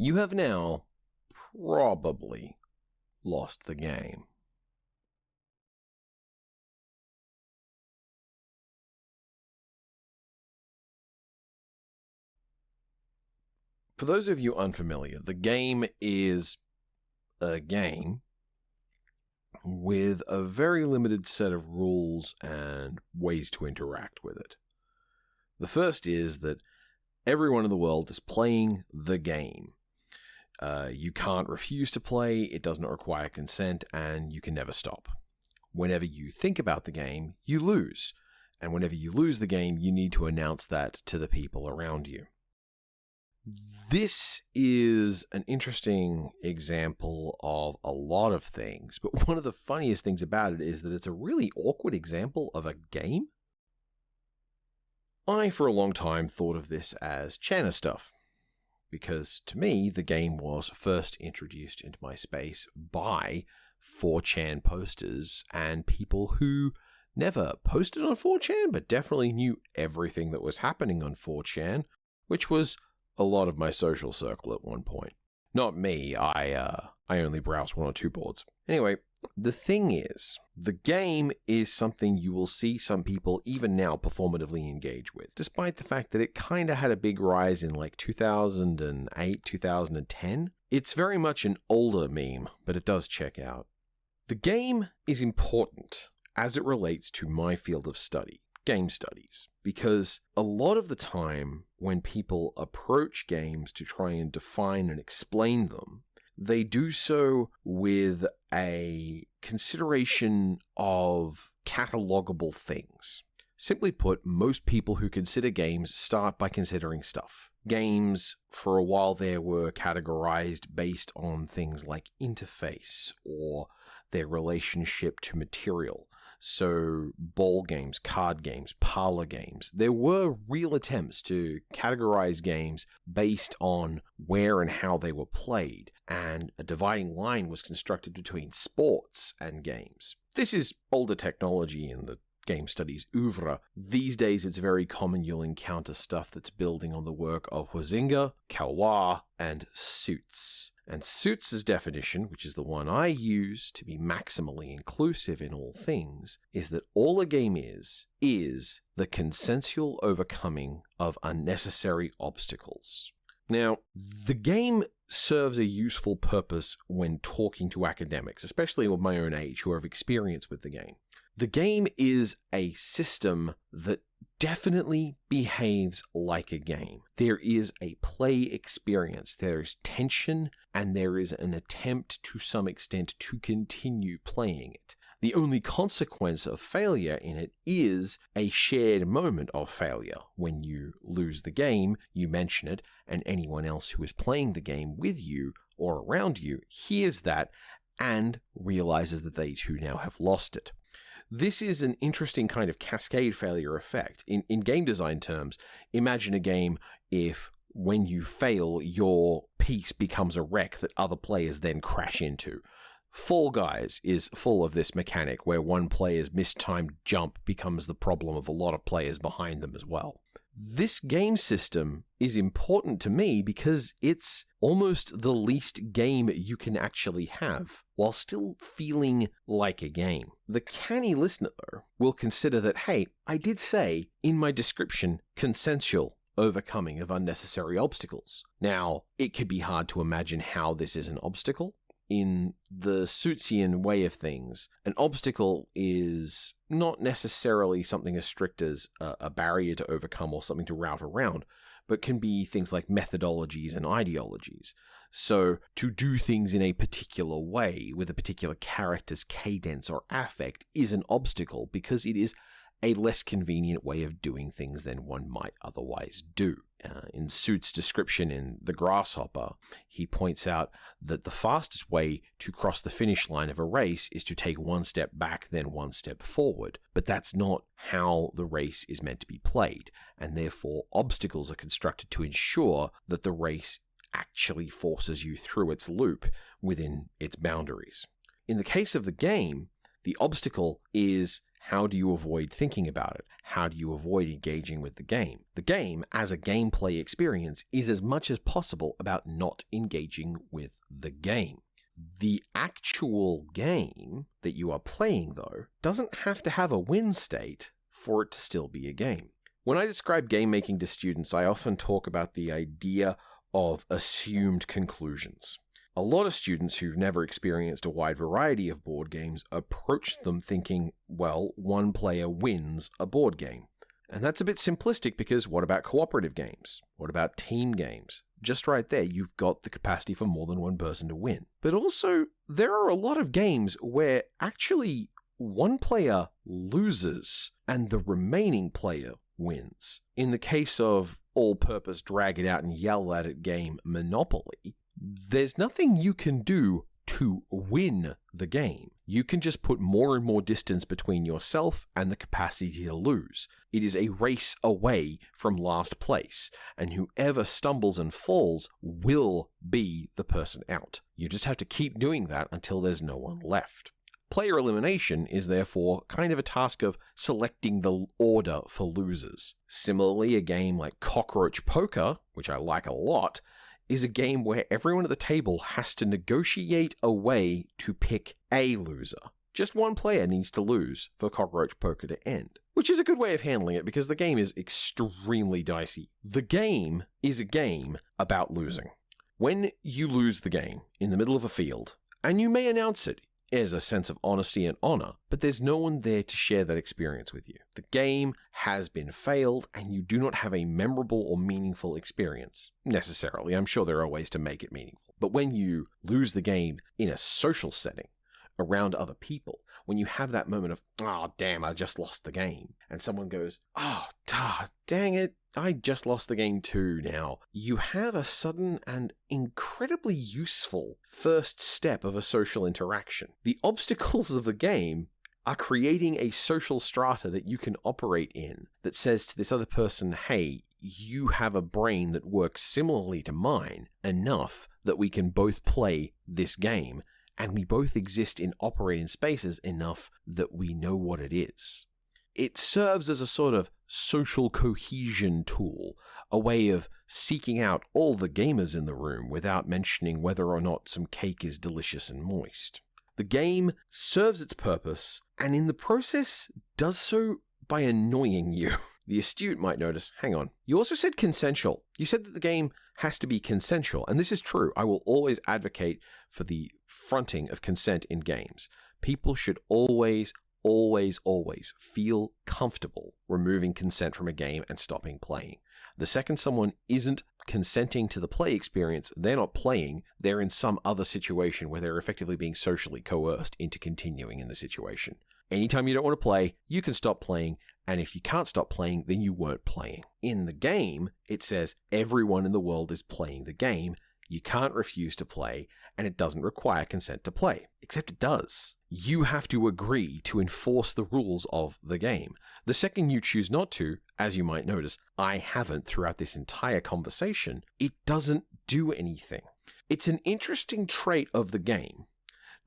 you have now probably lost the game. For those of you unfamiliar, the game is a game with a very limited set of rules and ways to interact with it. The first is that everyone in the world is playing the game. You can't refuse to play, it does not require consent, and you can never stop. Whenever you think about the game, you lose. And whenever you lose the game, you need to announce that to the people around you. This is an interesting example of a lot of things, but one of the funniest things about it is that it's a really awkward example of a game. I, for a long time, thought of this as Chana stuff, because to me, the game was first introduced into my space by 4chan posters and people who never posted on 4chan, but definitely knew everything that was happening on 4chan, which was a lot of my social circle at one point. Not me, I only browse one or two boards. Anyway, the thing is, the game is something you will see some people even now performatively engage with, despite the fact that it kinda had a big rise in like 2008, 2010. It's very much an older meme, but it does check out. The game is important as it relates to my field of study, game studies, because a lot of the time when people approach games to try and define and explain them, they do so with a consideration of catalogable things. Simply put, most people who consider games start by considering stuff. Games, for a while there, were categorized based on things like interface or their relationship to material. So ball games, card games, parlor games. There were real attempts to categorize games based on where and how they were played, and a dividing line was constructed between sports and games. This is older technology in the game studies oeuvre. These days it's very common you'll encounter stuff that's building on the work of Huizinga, Galois, and Suits. And Suits' definition, which is the one I use to be maximally inclusive in all things, is that all a game is the consensual overcoming of unnecessary obstacles. Now, the game serves a useful purpose when talking to academics, especially of my own age who have experience with the game. The game is a system that definitely behaves like a game. There is a play experience, there is tension, and there is an attempt to some extent to continue playing it. The only consequence of failure in it is a shared moment of failure. When you lose the game, you mention it, and anyone else who is playing the game with you or around you hears that and realizes that they too now have lost it. This is an interesting kind of cascade failure effect. In game design terms, imagine a game if when you fail, your piece becomes a wreck that other players then crash into. Fall Guys is full of this mechanic where one player's mistimed jump becomes the problem of a lot of players behind them as well. This game system is important to me because it's almost the least game you can actually have, while still feeling like a game. The canny listener, though, will consider that, hey, I did say in my description, consensual overcoming of unnecessary obstacles. Now, it could be hard to imagine how this is an obstacle. In the Suitsian way of things, an obstacle is not necessarily something as strict as a barrier to overcome or something to route around, but can be things like methodologies and ideologies. So to do things in a particular way, with a particular character's cadence or affect, is an obstacle because it is a less convenient way of doing things than one might otherwise do. In Suits' description in The Grasshopper, he points out that the fastest way to cross the finish line of a race is to take one step back, then one step forward. But that's not how the race is meant to be played, and therefore obstacles are constructed to ensure that the race actually forces you through its loop within its boundaries. In the case of the game, the obstacle is How do you avoid thinking about it? How do you avoid engaging with the game? The game, as a gameplay experience, is as much as possible about not engaging with the game. The actual game that you are playing, though, doesn't have to have a win state for it to still be a game. When I describe game making to students, I often talk about the idea of assumed conclusions. A lot of students who've never experienced a wide variety of board games approach them thinking, well, one player wins a board game. And that's a bit simplistic because what about cooperative games? What about team games? Just right there, you've got the capacity for more than one person to win. But also, there are a lot of games where actually one player loses and the remaining player wins. In the case of all-purpose drag it out and yell at it game Monopoly, there's nothing you can do to win the game. You can just put more and more distance between yourself and the capacity to lose. It is a race away from last place, and whoever stumbles and falls will be the person out. You just have to keep doing that until there's no one left. Player elimination is therefore kind of a task of selecting the order for losers. Similarly, a game like Cockroach Poker, which I like a lot, is a game where everyone at the table has to negotiate a way to pick a loser. Just one player needs to lose for Cockroach Poker to end, which is a good way of handling it because the game is extremely dicey. The game is a game about losing. When you lose the game in the middle of a field, and you may announce it, is a sense of honesty and honor, but there's no one there to share that experience with you. The game has been failed, and you do not have a memorable or meaningful experience. Necessarily, I'm sure there are ways to make it meaningful. But when you lose the game in a social setting, around other people, when you have that moment of, oh, damn, I just lost the game, and someone goes, oh, dang it, I just lost the game too now, you have a sudden and incredibly useful first step of a social interaction. The obstacles of the game are creating a social strata that you can operate in that says to this other person, hey, you have a brain that works similarly to mine enough that we can both play this game, and we both exist in operating spaces enough that we know what it is. It serves as a sort of social cohesion tool, a way of seeking out all the gamers in the room without mentioning whether or not some cake is delicious and moist. The game serves its purpose, and in the process does so by annoying you. The astute might notice, hang on, you also said consensual. You said that the game has to be consensual, and this is true. I will always advocate for the fronting of consent in games. People should always feel comfortable removing consent from a game and stopping playing. The second someone isn't consenting to the play experience, they're not playing, they're in some other situation where they're effectively being socially coerced into continuing in the situation. Anytime you don't want to play, you can stop playing, and if you can't stop playing, then you weren't playing. In the game, it says everyone in the world is playing the game, you can't refuse to play, and it doesn't require consent to play. Except it does. You have to agree to enforce the rules of the game. The second you choose not to, as you might notice, I haven't throughout this entire conversation, it doesn't do anything. It's an interesting trait of the game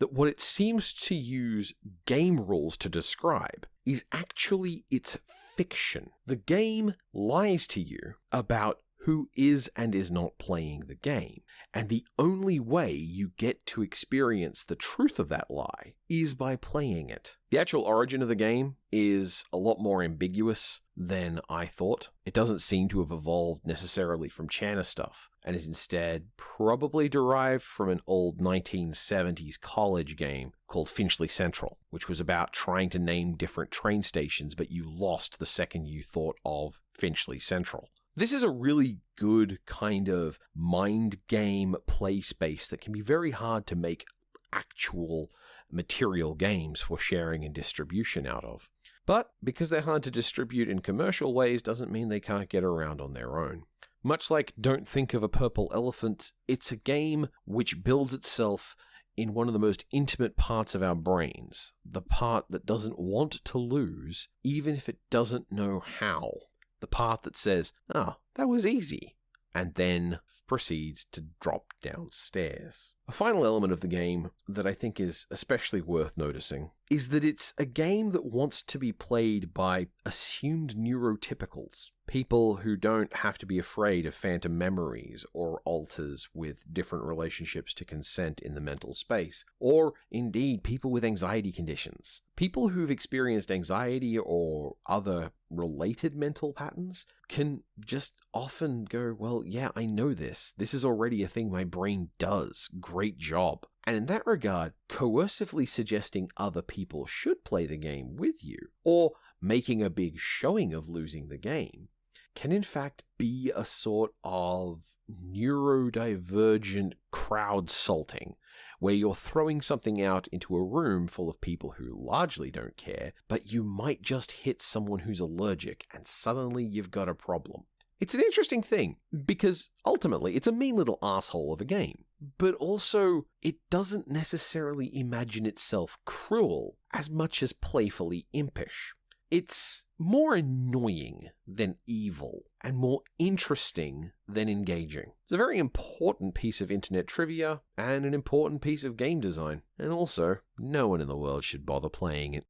that what it seems to use game rules to describe is actually its fiction. The game lies to you about who is and is not playing the game, and the only way you get to experience the truth of that lie is by playing it. The actual origin of the game is a lot more ambiguous than I thought. It doesn't seem to have evolved necessarily from Chana stuff, and is instead probably derived from an old 1970s college game called Finchley Central, which was about trying to name different train stations, but you lost the second you thought of Finchley Central. This is a really good kind of mind game play space that can be very hard to make actual material games for sharing and distribution out of. But because they're hard to distribute in commercial ways doesn't mean they can't get around on their own. Much like Don't Think of a Purple Elephant, it's a game which builds itself in one of the most intimate parts of our brains, the part that doesn't want to lose, even if it doesn't know how. The part that says, oh, that was easy, and then proceeds to drop downstairs. A final element of the game that I think is especially worth noticing is that it's a game that wants to be played by assumed neurotypicals, people who don't have to be afraid of phantom memories or alters with different relationships to consent in the mental space, or indeed people with anxiety conditions. People who've experienced anxiety or other related mental patterns can just often go, well, yeah, I know this. This is already a thing my brain does. Great job. And in that regard, coercively suggesting other people should play the game with you, or making a big showing of losing the game, can in fact be a sort of neurodivergent crowd salting, where you're throwing something out into a room full of people who largely don't care, but you might just hit someone who's allergic, and suddenly you've got a problem. It's an interesting thing, because ultimately it's a mean little asshole of a game, but also it doesn't necessarily imagine itself cruel as much as playfully impish. It's more annoying than evil, and more interesting than engaging. It's a very important piece of internet trivia, and an important piece of game design, and also, no one in the world should bother playing it.